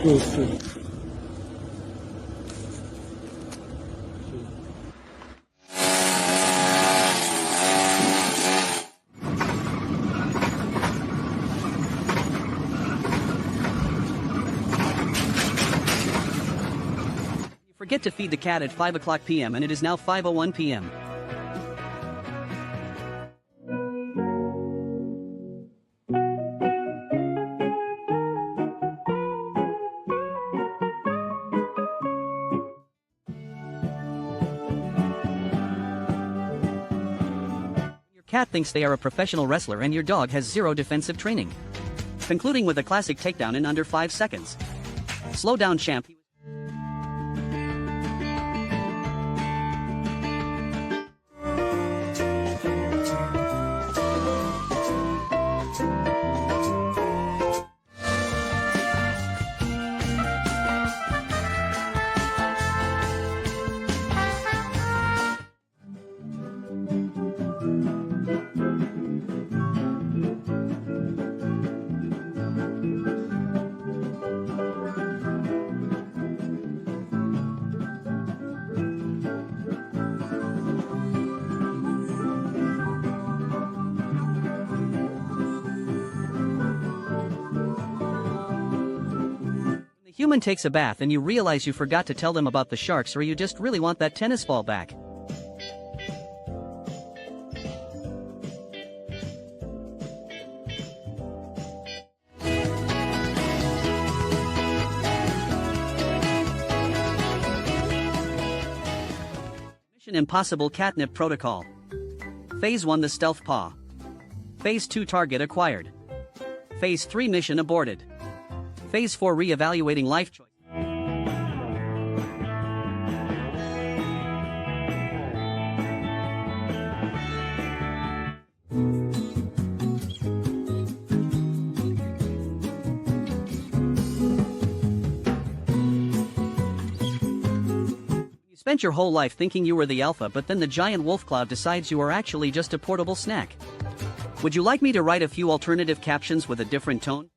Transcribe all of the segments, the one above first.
Good, good. Forget to feed the cat at 5 o'clock p.m. and it is now 5:01 p.m. Your cat thinks they are a professional wrestler and your dog has zero defensive training. Concluding with a classic takedown in under 5 seconds. Slow down, champ. Human takes a bath and you realize you forgot to tell them about the sharks, or you just really want that tennis ball back. Mission Impossible Catnip Protocol. Phase 1 The Stealth Paw. Phase 2 Target acquired. Phase 3 Mission aborted. Phase 4 Re-evaluating life choice. You spent your whole life thinking you were the alpha, but then the giant wolf cloud decides you are actually just a portable snack. Would you like me to write a few alternative captions with a different tone?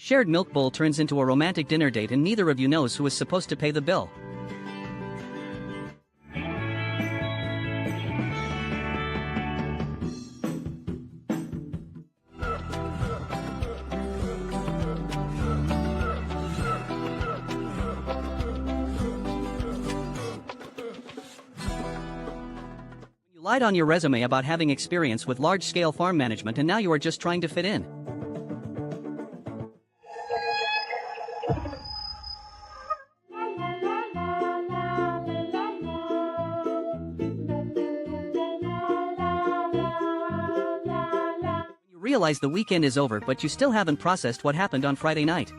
Shared milk bowl turns into a romantic dinner date and neither of you knows who is supposed to pay the bill. You lied on your resume about having experience with large-scale farm management and now you are just trying to fit in. Realize the weekend is over, but you still haven't processed what happened on Friday night.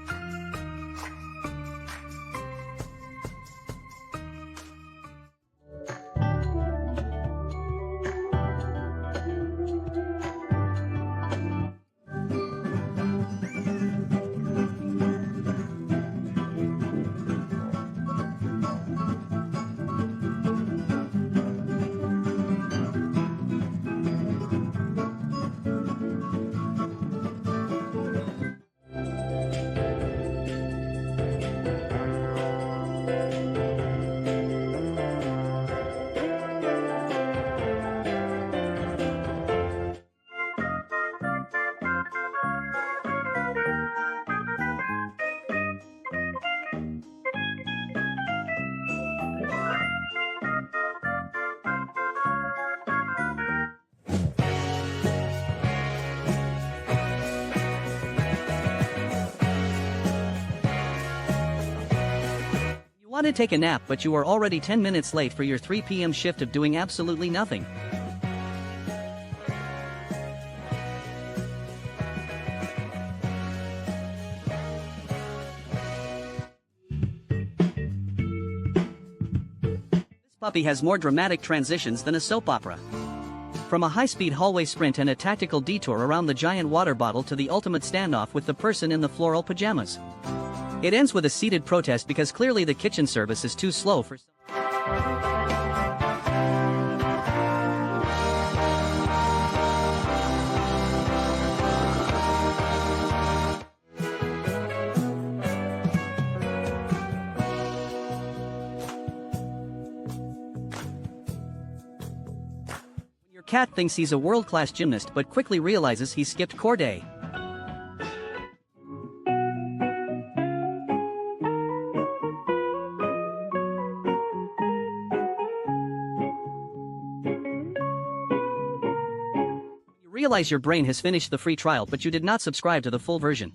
Want to take a nap, but you are already 10 minutes late for your 3 p.m. shift of doing absolutely nothing. This puppy has more dramatic transitions than a soap opera. From a high-speed hallway sprint and a tactical detour around the giant water bottle to the ultimate standoff with the person in the floral pajamas. It ends with a seated protest because clearly the kitchen service is too slow for Your cat thinks he's a world-class gymnast but quickly realizes he skipped core day. You realize your brain has finished the free trial but you did not subscribe to the full version.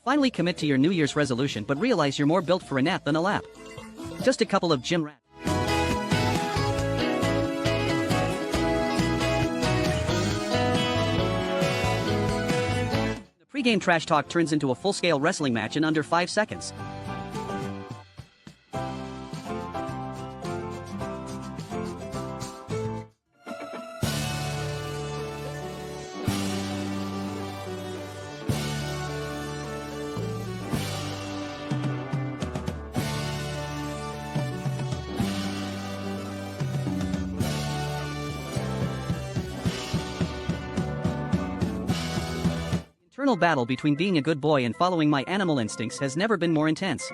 Finally commit to your New Year's resolution but realize you're more built for a nap than a lap. Just a couple of gym rats. The pre-game trash talk turns into a full-scale wrestling match in under 5 seconds. The internal battle between being a good boy and following my animal instincts has never been more intense.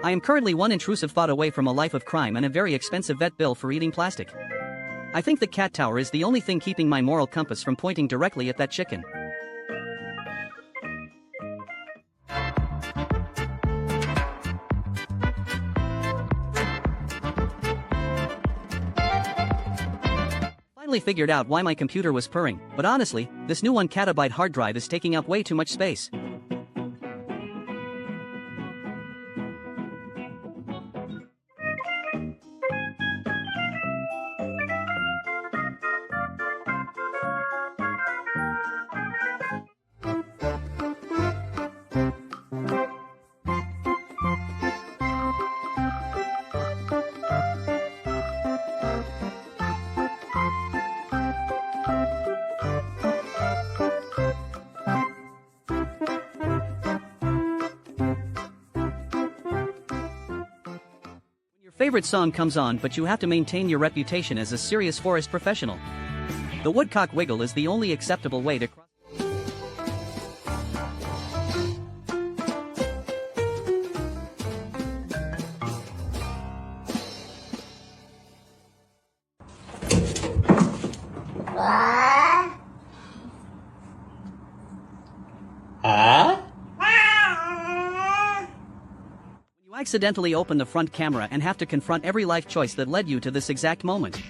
I am currently one intrusive thought away from a life of crime and a very expensive vet bill for eating plastic. I think the cat tower is the only thing keeping my moral compass from pointing directly at that chicken. Figured out why my computer was purring, but honestly, this new 1 KB hard drive is taking up way too much space. Favorite song comes on but you have to maintain your reputation as a serious forest professional. The woodcock wiggle is the only acceptable way to cross. You accidentally open the front camera and have to confront every life choice that led you to this exact moment.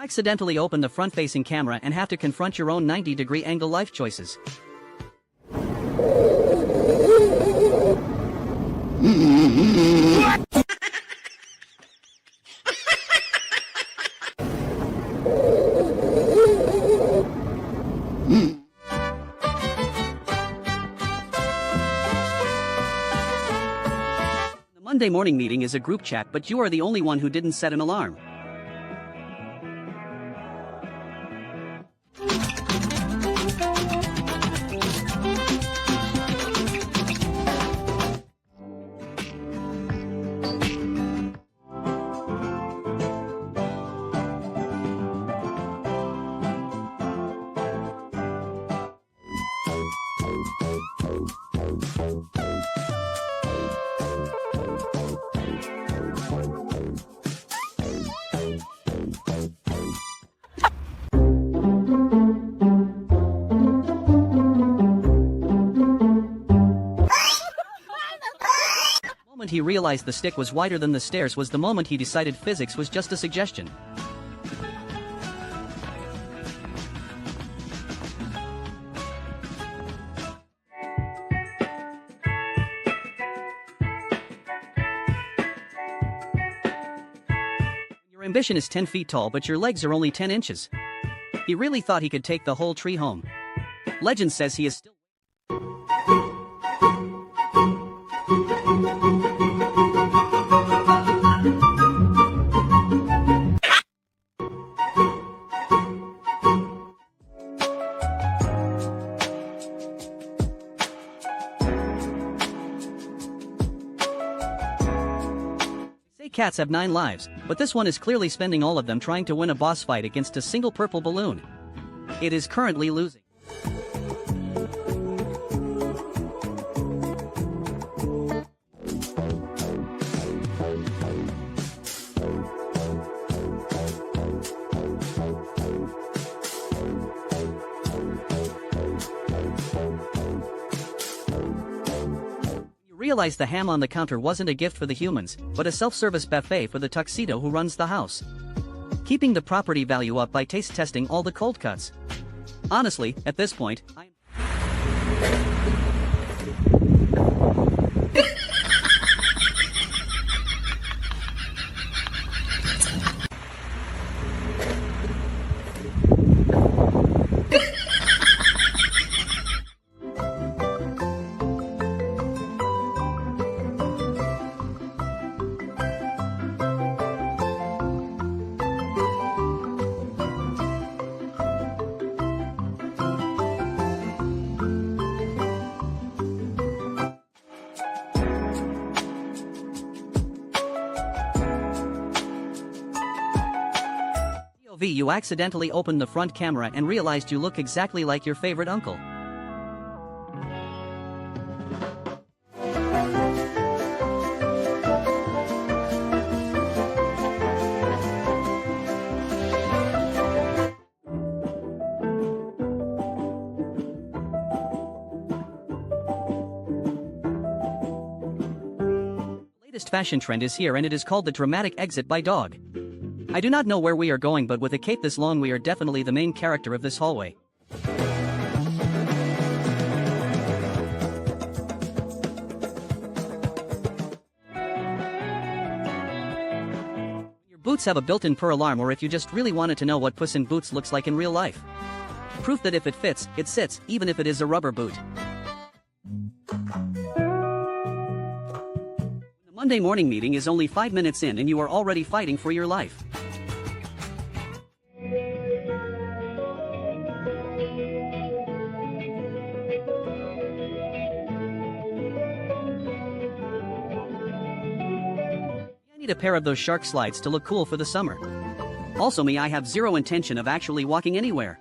Accidentally open the front-facing camera and have to confront your own 90-degree angle life choices. The Monday morning meeting is a group chat, but you are the only one who didn't set an alarm. he realized the stick was wider than the stairs was the moment he decided physics was just a suggestion. Your ambition is 10 feet tall but your legs are only 10 inches. He really thought he could take the whole tree home. Legend says he is still... Say cats have 9 lives, but this one is clearly spending all of them trying to win a boss fight against a single purple balloon. It is currently losing. Realized the ham on the counter wasn't a gift for the humans, but a self-service buffet for the tuxedo who runs the house. Keeping the property value up by taste testing all the cold cuts. Honestly, at this point, you accidentally opened the front camera and realized you look exactly like your favorite uncle. The latest fashion trend is here and it is called the dramatic exit by dog. I do not know where we are going, but with a cape this long we are definitely the main character of this hallway. Your boots have a built-in purr alarm, or if you just really wanted to know what Puss in Boots looks like in real life. Proof that if it fits, it sits, even if it is a rubber boot. The Monday morning meeting is only 5 minutes in and you are already fighting for your life. I need a pair of those shark slides to look cool for the summer. Also me, I have zero intention of actually walking anywhere.